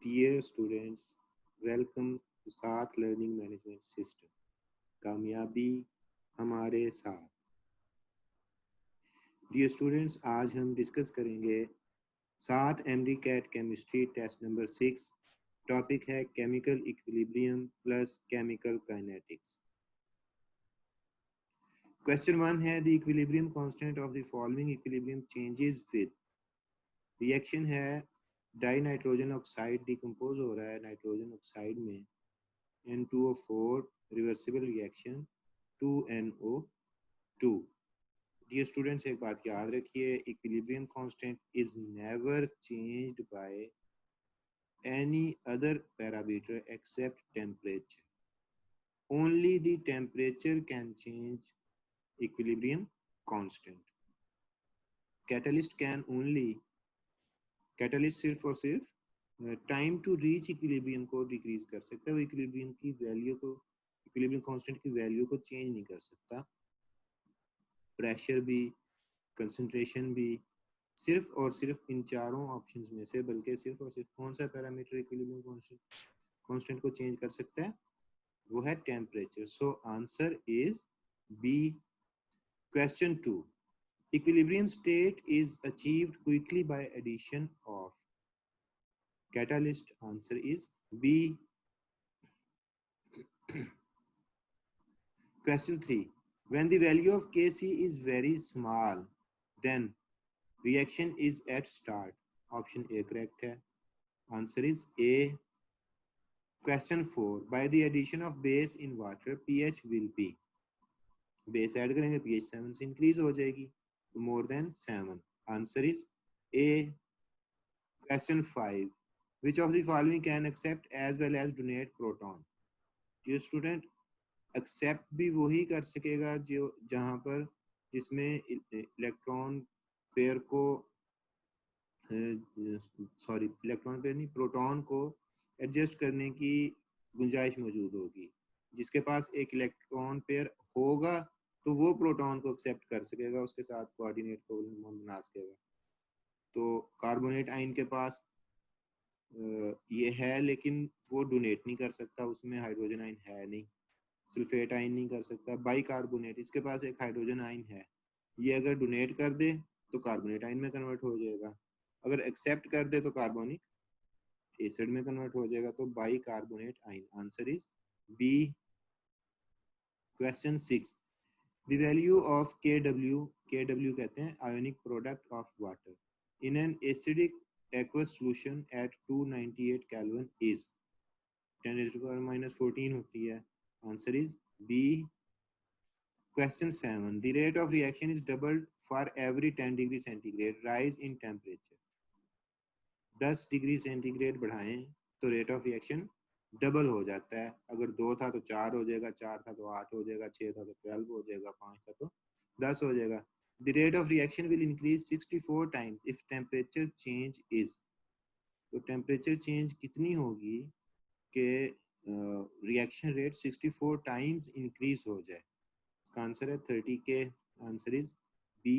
Dear students, welcome to साथ learning management system. कामयाबी हमारे साथ। डियर स्टूडेंट्स, आज हम डिस्कस करेंगे साथ MD CAT chemistry test number 6। Topic है chemical equilibrium plus chemical kinetics. Question 1 है the equilibrium constant of the following equilibrium changes with. Reaction है डाई नाइट्रोजन ऑक्साइड डिकम्पोज हो रहा है नाइट्रोजन ऑक्साइड में N2O4 reversible reaction 2NO2। Dear students, एक बात याद रखिए, equilibrium constant is never changed by any other parameter except temperature. Only the temperature can change equilibrium constant. Catalyst सिर्फ और सिर्फ टाइम टू रीच इक्विलिब्रियम को decrease कर सकता है। वो इक्विलिब्रियम की वैल्यू को, इक्विलिब्रियम कांस्टेंट की वैल्यू को चेंज नहीं कर सकता। प्रेशर भी, कंसंट्रेशन भी, सिर्फ और सिर्फ इन चारों ऑप्शंस में से, बल्कि सिर्फ और सिर्फ कौन सा पैरामीटर इक्विलिब्रियम कांस्टेंट को चेंज कर सकता है? वो है temperature. So answer is B. Question 2, equilibrium state is achieved quickly by addition of catalyst. Answer is B. Question 3, when the value of Kc is very small, then reaction is at start. Option A correct है. Answer is A. Question 4, by the addition of base in water, pH will be, base add करेंगे pH 7 से increase हो जाएगी, more than 7. Answer is A. Question 5, which of the following can accept as well as donate proton? Dear student, accept भी वही कर सकेगा जो जहाँ पर जिसमें इलेक्ट्रॉन पेयर को इलेक्ट्रॉन पेयर नहीं, प्रोटॉन को एडजस्ट करने की गुंजाइश मौजूद होगी। जिसके पास एक इलेक्ट्रॉन पेयर होगा तो वो प्रोटॉन को एक्सेप्ट कर सकेगा, उसके साथ कोऑर्डिनेट कोवलेंट बॉन्ड बना सकेगा। तो कार्बोनेट आयन के पास ये है, लेकिन वो डोनेट नहीं कर सकता, उसमें हाइड्रोजन आयन है नहीं। सल्फेट आयन नहीं कर सकता। बाइकार्बोनेट, इसके पास एक हाइड्रोजन आयन है, ये अगर डोनेट कर दे तो कार्बोनेट आयन में कन्वर्ट हो जाएगा, अगर एक्सेप्ट कर दे तो कार्बोनिक एसिड में कन्वर्ट हो जाएगा। तो bicarbonate ion. Answer is B. Question 6, the value of KW कहते हैं ionic product of water in an acidic aqueous solution at 298 Kelvin is 10⁻⁻14 होती है। Answer is B. Question 7, the rate of reaction is doubled for every 10 degree centigrade rise in temperature. 10 degree centigrade बढ़ाएं तो rate of reaction double हो जाता है। अगर 2 था तो 4 हो जाएगा, 4 था तो 8 हो जाएगा, 6 था तो 12 हो जाएगा, 5 था तो 10 हो जाएगा। The rate of reaction will increase 64 times if temperature change is. तो टेम्परेचर चेंज कितनी होगी कि रिएक्शन रेट 64 टाइम्स इंक्रीज हो जाए? इसका आंसर है 30 के। आंसर इज बी,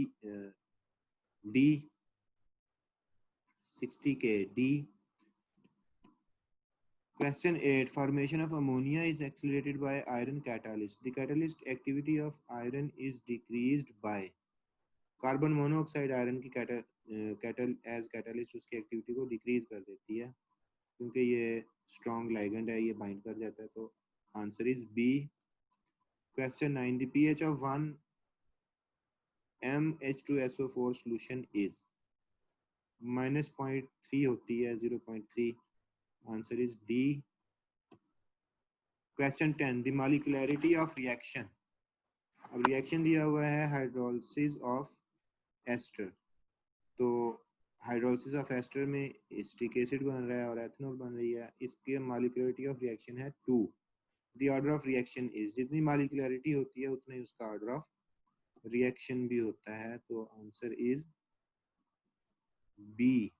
डी, 60 के, D. Question 8, formation of ammonia is accelerated by iron catalyst. The catalyst activity of iron is decreased by. Carbon monoxide iron की कैटलिस्ट उसकी activity को decrease कर देती है, क्योंकि ये स्ट्रॉन्ग लाइगेंड है, ये बाइंड कर जाता है। तो answer is B. Question 9, the pH of 1 MH2SO4 solution is -0.3 होती है, 0.3। Answer is D. Question 10, the molecularity of reaction. अब रिएक्शन दिया हुआ है हाइड्रोलिसिस ऑफ एस्टर, तो हाइड्रोलिसिस ऑफ एस्टर में एसिटिक एसिड बन रहा है और एथेनॉल बन रही है। इसके मॉलिक्यूलरिटी ऑफ रिएक्शन है 2। The order of reaction is, जितनी मॉलिक्यूलरिटी होती है उतना ही उसका ऑर्डर ऑफ रिएक्शन भी होता है। तो आंसर इज बी।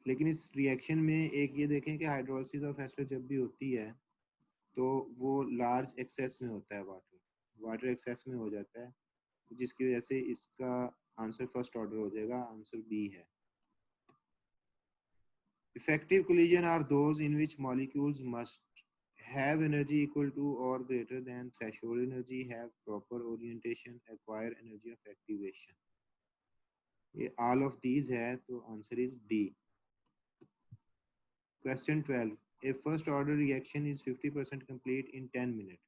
लेकिन इस रिएक्शन में एक ये देखें कि हाइड्रोलिसिस ऑफ एस्टर जब भी होती है तो वो लार्ज एक्सेस में होता है, वाटर एक्सेस में हो जाता है, जिसकी वजह से इसका आंसर फर्स्ट ऑर्डर हो जाएगा। आंसर बी है। Effective collision are those in which molecules must have energy equal to or greater than threshold energy, have proper orientation, acquire energy of activation. ये all of these है, तो answer is D. Question 12. A first order reaction is 50% complete in 10 minutes.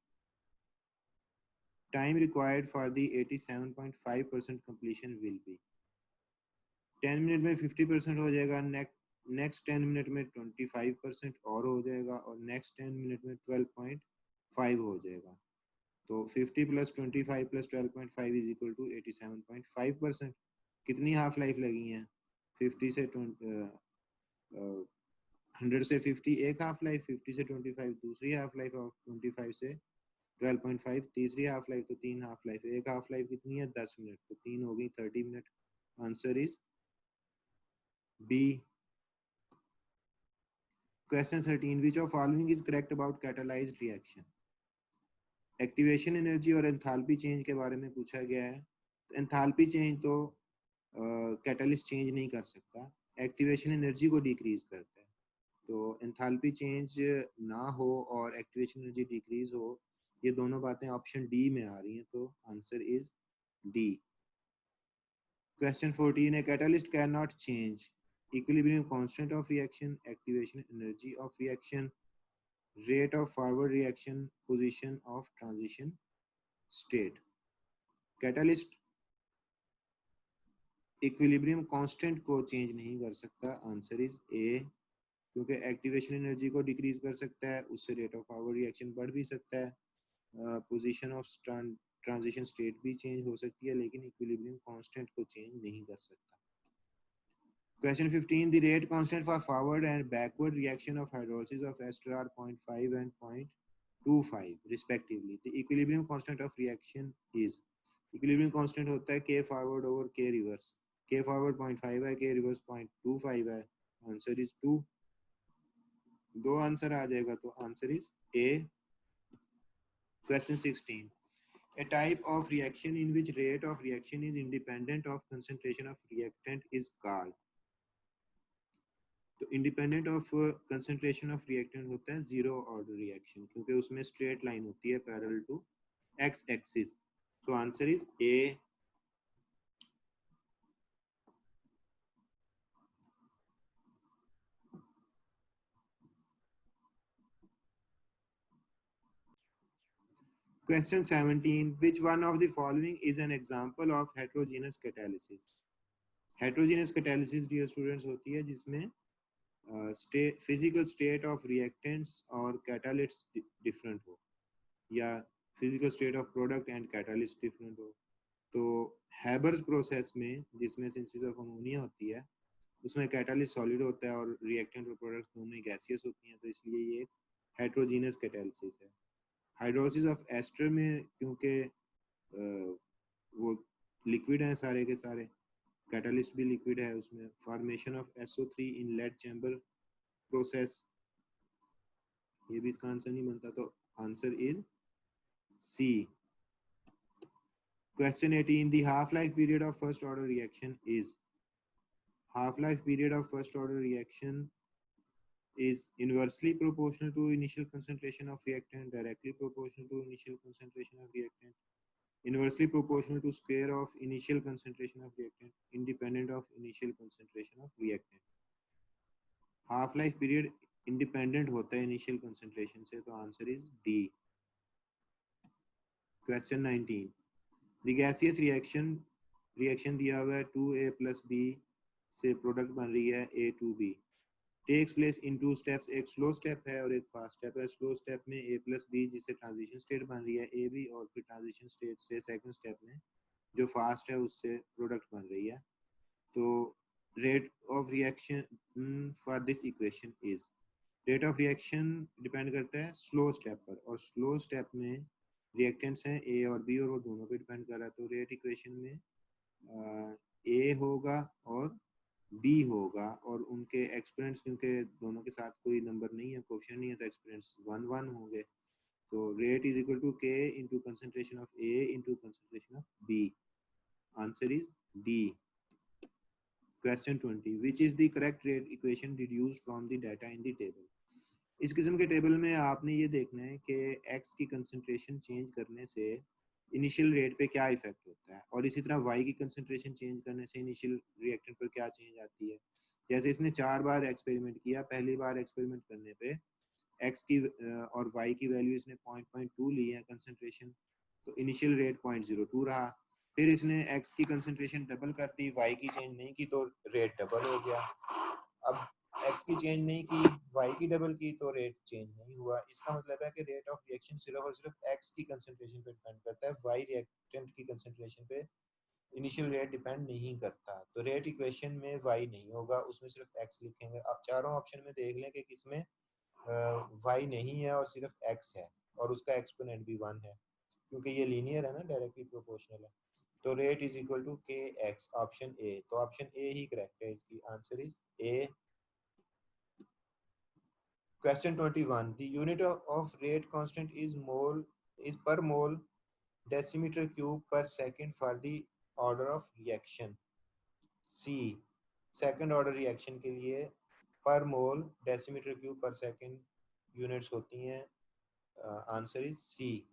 Time required for the 87.5% completion will be. 10 minute में 50% हो जाएगा, next 10 minute में 25% और हो जाएगा, और नेक्स्ट 10 मिनट में 12.5 हो जाएगा. तो 50 plus 25 plus 12.5 is equal to 87.5%. कितनी हाफ लाइफ लगी है? 50 से 100 से 50 एक हाफ लाइफ, 50 से 25 दूसरी हाफ लाइफ, और 25 से 12.5 तीसरी हाफ लाइफ, तो 3 हाफ लाइफ. एक हाफ लाइफ कितनी है? 10 मिनट, तो 3 हो गई 30 minute. Answer is B. Question 13. Which of following is correct about catalyzed reaction? Activation energy और एंथैल्पी चेंज के बारे में पूछा गया है. तो एंथैल्पी चेंज तो कैटलिस्ट चेंज नहीं कर सकता, एक्टिवेशन एनर्जी को डिक्रीज करता है. तो एंथैल्पी चेंज ना हो और एक्टिवेशन एनर्जी डिक्रीज हो, ये दोनों बातें ऑप्शन डी में आ रही हैं, तो answer is D. Question 14. A catalyst cannot change equilibrium constant of reaction, activation energy of reaction, rate of forward reaction, position of transition state. Catalyst equilibrium constant को change नहीं कर सकता. आंसर इज ए, क्योंकि activation energy को decrease कर सकता है, उससे रेट ऑफ फॉरवर्ड रिएक्शन बढ़ भी सकता है, पोजीशन ऑफ ट्रांजिशन स्टेट भी चेंज हो सकती है, लेकिन इक्विलिब्रियम कांस्टेंट को चेंज नहीं कर सकता. Question 15. The rate constant for forward and backward reaction of hydrolysis of ester are 0.5 and 0.25 respectively. The equilibrium constant of reaction is, equilibrium constant होता है K forward over K reverse. K forward 0.5 है, K reverse 0.25 है. Answer is 2. दो answer आ जाएगा, तो answer is A. Question 16. A type of reaction in which rate of reaction is independent of concentration of reactant is called. तो independent of concentration of reactant होता है zero order reaction, क्योंकि उसमें straight line होती है parallel to x axis. So answer is A. Question 17. Which one of the following is an example of heterogeneous catalysis? Heterogeneous catalysis, dear students, होती है जिसमें physical state of reactants और catalyst different हो, या physical state of product and catalyst different हो. तो Haber's process में, जिसमें सिंथेसिस ऑफ अमोनिया होती है, उसमें कैटालिस्ट सॉलिड होता है और रिएक्टेंट और प्रोडक्ट्स दोनों ही गैसियस होती हैं, तो इसलिए ये हेट्रोजीनियस कैटालिसिस है. हाइड्रोलिसिस ऑफ एस्टर में, क्योंकि वो लिक्विड हैं सारे के सारे, कैटालिस्ट भी लिक्विड है, उसमें formation of SO3 in lead chamber process, ये भी इसका आंसर नहीं बनता, तो answer is C. Question 18. The half-life period of first order reaction is, half-life period of first order reaction is inversely proportional to initial concentration of reactant, directly proportional to initial concentration of reactant, inversely proportional to square of initial concentration of reactant, independent of initial concentration of reactant. Half life period independent होता है initial concentration से, तो answer is D. Question 19. The gaseous reaction दिया हुआ है 2A + B से product बन रही है A2B. Takes place in 2 steps. एक स्लो स्टेप है और एक फास्ट स्टेप है. स्लो स्टेप में A + B जिससे ट्रांजिशन स्टेट बन रही है AB, और फिर ट्रांजिशन स्टेट से सेकंड स्टेप में जो फास्ट है उससे प्रोडक्ट बन रही है. तो rate of reaction for this equation is, rate of reaction depend करता है स्लो स्टेप पर, और स्लो स्टेप में रिएक्टेंट्स हैं A और B, और वो दोनों पे डिपेंड कर रहा है. तो रेट इक्वेशन में A होगा और B होगा, और उनके एक्सपोनेंट्स, क्योंकि दोनों के साथ कोई नंबर नहीं है, कोएफिशिएंट नहीं है, तो एक्सपोनेंट्स 1 1 होंगे. तो rate is equal to K into concentration of A into concentration of B. Answer is D. Question 20. Which is the correct rate equation deduced from the data in the table? इस किस्म के table में आपने ये देखना है कि x की कंसंट्रेशन चेंज करने से इनिशियल रेट पे क्या इफेक्ट होता है, और इसी तरह y की कंसंट्रेशन चेंज करने से इनिशियल रिएक्टेंट पर क्या चेंज आती है। जैसे इसने 4 बार एक्सपेरिमेंट किया, पहली बार एक्सपेरिमेंट करने पे x की और y की वैल्यू इसने 0.2 ली है कंसंट्रेशन, तो इनिशियल रेट 0.02 रहा। फिर इसने x की कंसंट्रेशन डबल कर दी, y की चेंज नहीं की तो रेट डबल हो गया। अब x की चेंज नहीं की, y की डबल की तो रेट चेंज नहीं हुआ। इसका मतलब है कि रेट ऑफ रिएक्शन सिर्फ और सिर्फ x की कंसंट्रेशन पे डिपेंड करता है, y रिएक्टेंट की कंसंट्रेशन पे इनिशियल रेट डिपेंड नहीं करता। तो रेट इक्वेशन में y नहीं होगा, उसमें सिर्फ x लिखेंगे। आप चारों ऑप्शन में देख लें कि किसमें y नहीं है और सिर्फ x है, और उसका एक्सपोनेंट भी 1 है, क्योंकि ये लीनियर है ना, डायरेक्टली प्रोपोर्शनल है। तो rate is equal to k x, option A. तो ऑप्शन ए ही करेक्ट है, इसकी answer is A. Question 21. The unit of rate constant is per mole decimetre cube per second for the order of reaction. C, second order reaction के लिए per mole decimetre cube per second units होती हैं। Answer is C.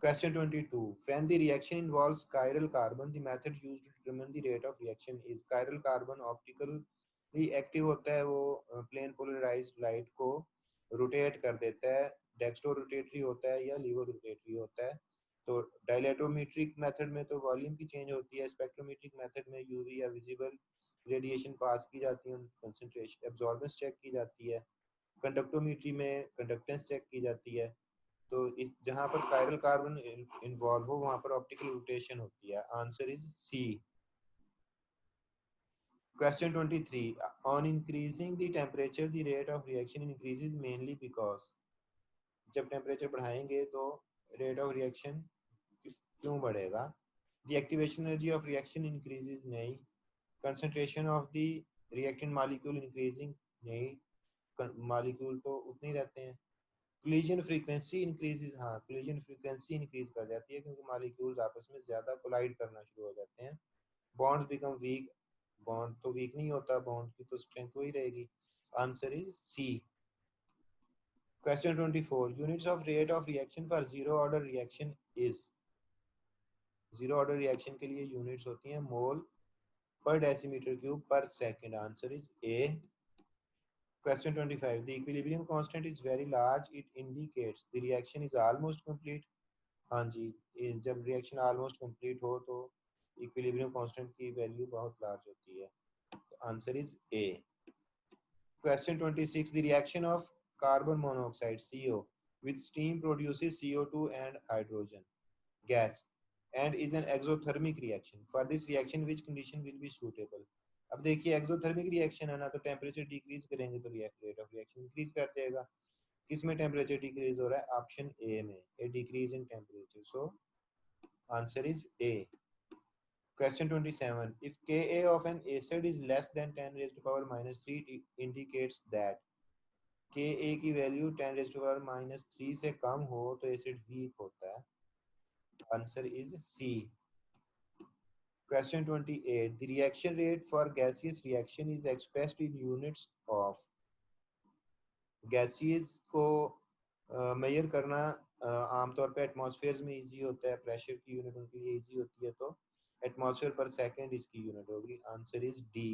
Question 22. When the reaction involves chiral carbon, the method used to determine the rate of reaction is chiral carbon optically active होता है, वो plane polarised light को rotate कर देता है। Dextro rotatory होता है या लीवो रोटेटरी होता है। तो डायलेटोमेट्रिक मेथड में तो वॉल्यूम की चेंज होती है, स्पेक्ट्रोमेट्रिक मेथड में यूवी या विजिबल रेडिएशन पास की जाती है, कंसंट्रेशन एब्जॉर्बेंस चेक की जाती है। कंडक्टोमेट्री में कंडक्टेंस चेक की जाती है। तो इस जहां पर कायरल कार्बन इन्वॉल्व हो वहां पर ऑप्टिकल रोटेशन होती है। Answer is C. Question 23. On increasing the temperature the rate of reaction increases mainly because. जब टेम्परेचर बढ़ाएंगे तो रेट ऑफ रिएक्शन क्यों बढ़ेगा? The activation energy of reaction increases, नहीं। Concentration of the reactant molecule increasing, नहीं, molecule तो उतने ही रहते हैं। कोलिजन फ्रीक्वेंसी इंक्रीज, हाँ, कोलिजन फ्रीक्वेंसी इंक्रीज कर जाती है क्योंकि मॉलिक्यूल्स आपस में ज्यादा कोलाइड करना शुरू हो जाते हैं। बॉन्ड्स बिकम वीक, बॉन्ड तो वीक नहीं होता, बॉन्ड की तो स्ट्रेंथ वही रहेगी। Answer is C. Question 24. Units of rate of reaction for zero order reaction is. Zero order reaction के लिए यूनिट्स होती हैं mole per decimetre cube per second. Answer is A. Question 25. The equilibrium constant is very large. It indicates the reaction is almost complete. हाँ जी, जब reaction almost complete हो तो equilibrium constant की value बहुत लार्ज होती है। तो answer is A. Question 26. The reaction of carbon monoxide CO with steam produces CO2 and hydrogen gas and is an exothermic reaction. For this reaction which condition will be suitable? अब देखिए exothermic reaction है ना, तो temperature decrease करेंगे तो rate of reaction increase कर जाएगा। किस में टेम्परेचर डिक्रीज हो रहा है? ऑप्शन ए में, A decrease in temperature. So answer is A. Question 27. If Ka of an acid is less than 10 raised to power minus 3, it indicates that Ka की value 10 raised to power minus 3 से कम हो तो acid weak होता है। Answer is C. Question 28. The reaction rate for gaseous reaction is expressed in units of. Gaseous को major करना आमतौर पे एटमॉस्फेयर में इजी होता है, प्रेशर की यूनिट उनके लिए इजी होती है, तो एटमॉस्फेयर पर सेकंड इसकी यूनिट होगी। Answer is D.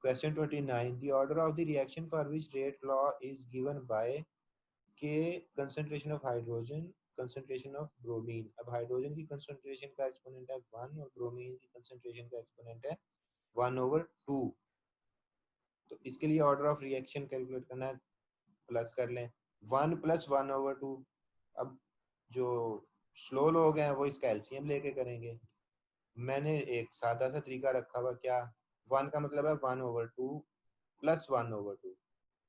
Question 29. The order of the reaction for which rate law is given by K concentration of hydrogen, concentration of bromine. अब हाइड्रोजन की कंसंट्रेशन का एक्सपोनेंट है 1 और ब्रोमीन की कंसंट्रेशन का एक्सपोनेंट है 1/2। तो इसके लिए ऑर्डर ऑफ रिएक्शन कैलकुलेट करना है, प्लस कर लें 1 + 1/2। अब जो स्लो लोग हैं वो इसका एलसीएम लेके करेंगे। मैंने एक सादा सा तरीका रखा हुआ, क्या? 1 का मतलब है 1/2 + 1/2।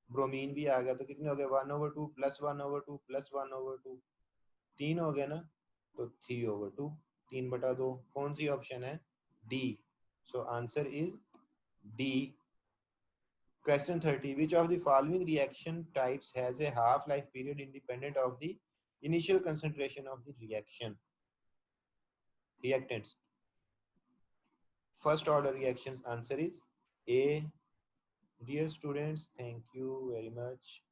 ब्रोमीन भी आ गया तो कितने हो गए? 1/2 + 1/2 + 1/2, 3 हो गए ना, तो 3/2, 3/2। कौन सी ऑप्शन है? D. So answer is D. Question 30. Which of the following reaction types has a half-life period independent of the initial concentration of the reactants? First order reactions answer is A. Dear students, thank you very much.